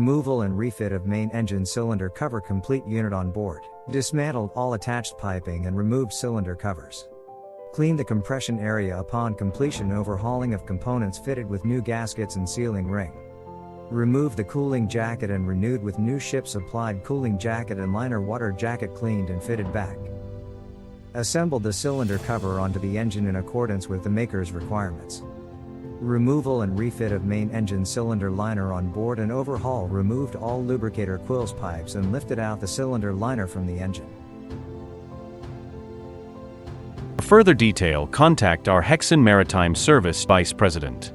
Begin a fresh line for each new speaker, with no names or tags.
Removal and refit of main engine cylinder cover, complete unit on board. Dismantled all attached piping and removed cylinder covers. Clean the compression area upon completion. Overhauling of components fitted with new gaskets and sealing ring. Remove the cooling jacket and renewed with new ship supplied cooling jacket and liner. Water jacket cleaned and fitted back. Assembled the cylinder cover onto the engine in accordance with the maker's requirements. Removal and refit of main engine cylinder liner on board and overhaul. Removed all lubricator quills pipes and lifted out the cylinder liner from the engine.
For further detail, contact our Hexxon Maritime Service Vice President.